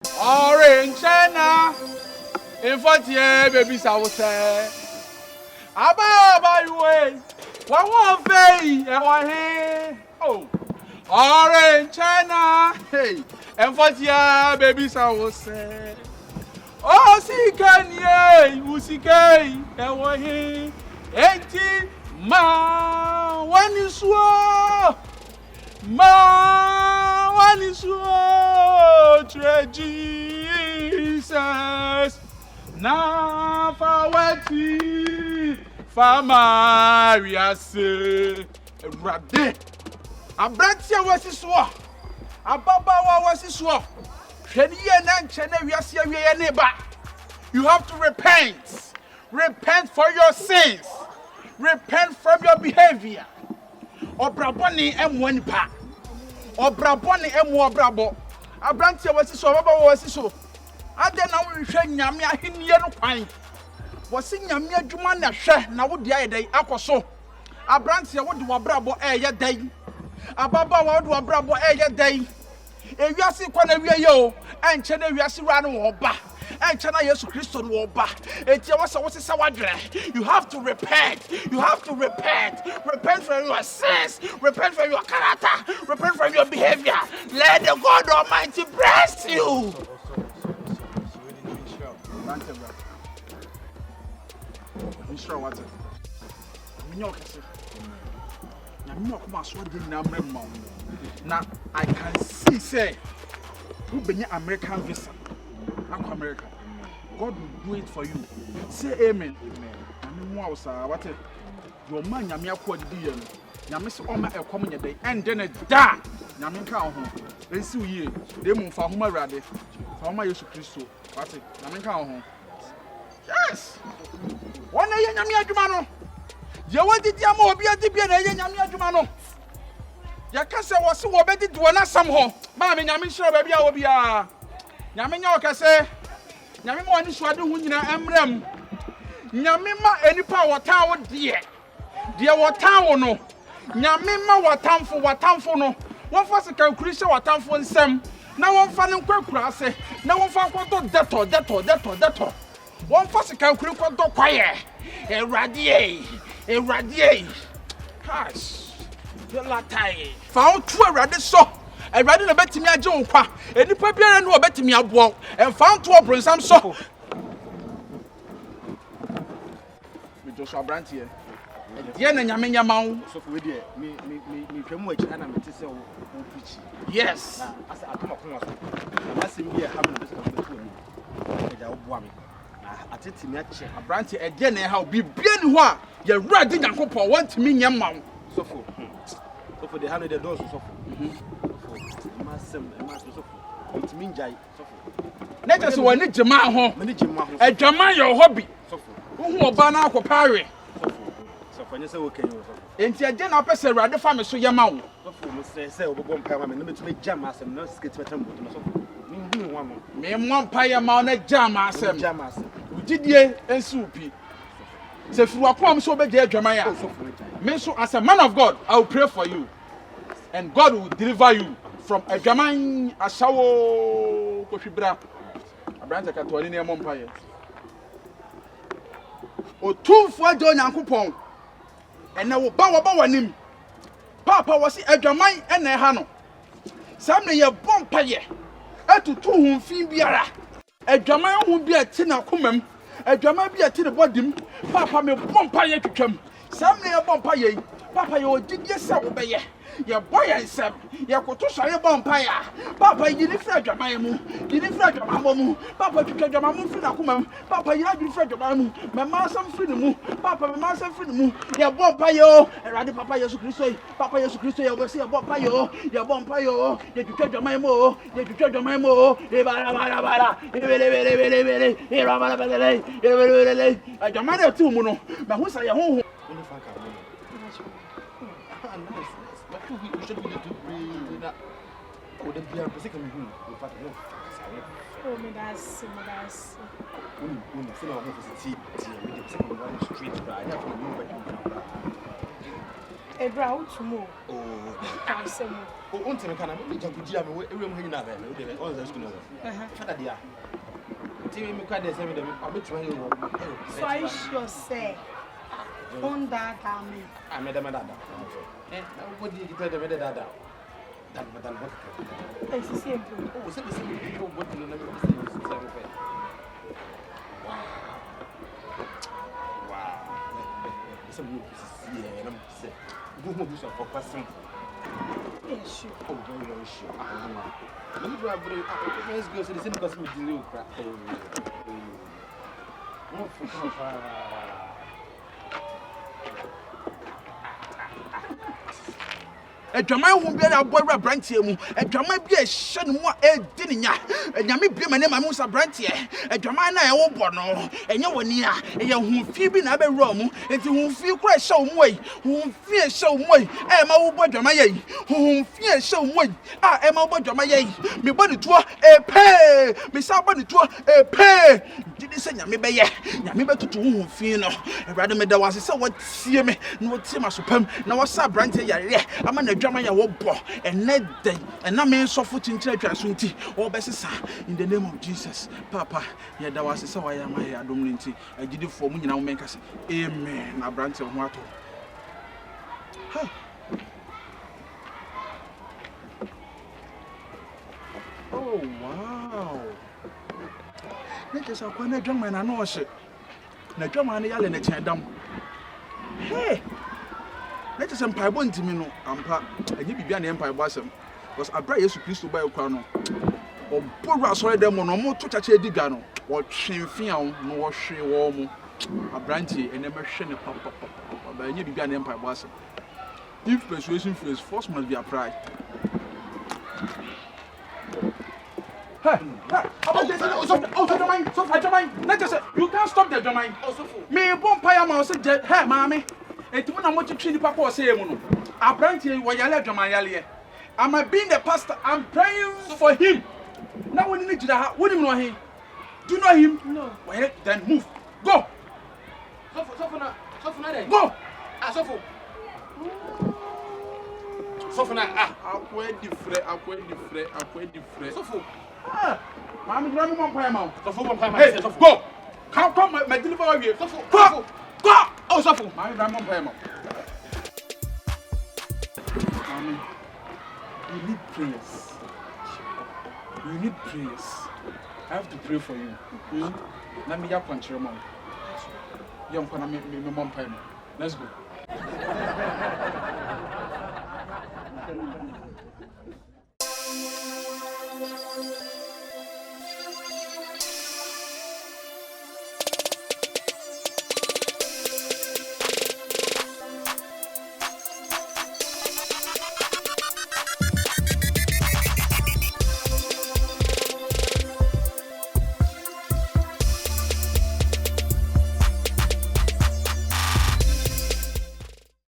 Orange China. In 40 years, baby, I say. Aba you way. What one pay? Oh. Orange China. Hey. In 40 years, baby, I say. Oh, see, can ye? Who see, can ye? Enti ma wani suo ma wani suo Jesus na fawati fama wiase rade abrantia wasi suo ababawa wasi suo hwani ye na nche na wiase awie ne ba. You have to repent. Repent for your sins. Repent from your behavior. Obraboni emwani pa. Obraboni emwo brabo. Abrantie wasi so baba wasi so. Ade na wo hwe nyame ahenie no kwan. Wasi nyame adwuma na hwe na wo dia yedai akoso. Abrantie wo de wabrabo eye dai. Ababa wo de wabrabo eye dai. Ewiase kwa na wie ye o. Enche na wiase ra no wo ba. Jesus Christ on Woba. You have to repent. You have to repent. Repent from your sins. Repent from your character. Repent from your behavior. Let the God Almighty bless you. Now I can see say who be American visa. America. God will do it for you. Say amen. Amen. I mean, wow, sir. What your man, Yamia Quad Deal. Yamis Oma a common day, and then a da. Yamin Cow. They see you. They move for Homa Radi. For my Jesus Christ. What's it? Yamin Cow. Yes. One day, Yamia Jumano. You wanted Yamo be a Dibian, Yamia Jumano. Yakasa was so obeyed to an somehow. Mammy, Yamin sure baby, I will be a. Nyame nya okase nyame ma oni suade hu nyina emrem nyame ma enipa wotan wo de wotan wo no nyame ma watamfo no wonfa sika nkurihye watamfo nsem na wonfa ne nkwakura ase na wonfa kwoto deto wonfa sika nkuri kwoto kwaye ewrade hash the latai fa o tu ewrade so Ewrade na betimi agye wo kwa enipa biara no betimi aboa emfa nto obronsam so me Joshua Brantie die na nyame nyama wo so for we die me twemu achi na mete se wo preach yes na asa atoma konwa so na asem bi e ha me beto beto ni eja wo boa me na atetimi ache Brantie die na e ha bibia ni ho a ye wrade Nyankopon wantimi nyama wo so for the hand of the doors so for it mean jai let us one jema ho adwama your hobby who oba na akopare so for nyese wo kenyo so enti ade na pese Awurade fa me so yema wo so for mo say obobom pa ma me no betumi jam asem no skate metam bo no so me hu nwa mo me mo pa yema na jam asem ugidie ensi upi se fi wakom so obegye adwama ya me so as a man of God I will pray for you and God will deliver you from a German Ashawo Koshibra. A branch of Catoni near Montpire. O 2 for John Yankupon. And now Bawa him. Papa was a German and a Hano. Some day a bompire. A to 2 whom Fibiara. A German who be a tinner cumum. A German be a tin body. Papa may bompire to come. Some day a bompire. Papa, you did yourself obey. Your boy and Sam, your Kotusha Bompire. Papa, you didn't fret your mamu, you didn't fret your mamma, Papa, you took your mamma for the Papa, you didn't fret your mamu, my master freedom, Papa, my master freedom, your Bompayo, and Raddy Papa Yesu Papa Yesu Christo, you will see a Bompayo, your Bompayo, you took your mamo, you took your mamo, a Jamana two mono, but who's a home? We should be to breathe that. Would it be a second room? Oh, my that's. When you fill our office, see, with the second one street, I have to move Ebra, tomorrow. Oh, I'm saying, oh, on to Canada, we jump to Jam, everyone hanging out there, all the school. Fadadia. Timmy McCarthy said, I'll be trying to. So I sure say, on that, I made a madam. What did you tell the dada? That madam, it's simple. oh, so the same people what you never say. Wow. Some yeah, and I'm sick. Go home for person. Yes, sure. Oh, very sure. Let me grab it. Let's go to the same person with the new crap. Oh, for Adwaman hu bia na boy brantie mu adwaman bia hye ne mu edi nya nyame bia mane ma mu sa brantie adwaman na e wo bɔ no enye woni a ye hu fi bi na be wura mu enti hu fi kura hye wo mu yi hu fi hye wo mu yi e ma wo bɔ adwaman yi hu fi hye wo mu yi a e ma wo bɔ adwaman yi me bɔ ne tuo e pe me sa bɔ ne tuo e pe gidi se nyame be ye nyame be tutu hu fi no ewrade me da wase se wo tie me na wo tie ma so pam na wo sa brantie yare ama na adwaman ya wo bɔ ene den ena me sofo tintin atwa so nti wo be sesa in the name of Jesus papa ye da wase se wa ya ma ya dom nti agidifo mu nyina wo menka se amen na brantie ho ato ha oh wow ne just akwa na adwaman na no hye na adwaman ya le na chen dam hey let us empire ntimi no ampa enye bibia na empire asem because abra Yesu Kristo ba ekwa no oboro asore dem no mo to chacha edigwa no wo twemfia wo no wo hwe wo mo abrantie ene mehwe ne papa ba enye bibia na empire asem if persuasion fails force must be applied. Hey, you can't stop the domain. Me bon paya ma say hey mama etimu na mo twetwe ni papa o say emu no abrantie wo yale adwaman yale am I being the pastor I'm praying for him now when you need ha woni me no he do you know him no well then move go so na then go so na akwa different so mama drum mo paya ma hey go come my deliver away go oh so for mama drum mo paya ma mommy you need prayers. I have to pray for you. Let me ya control mom. Young me mom pay me. Let's go.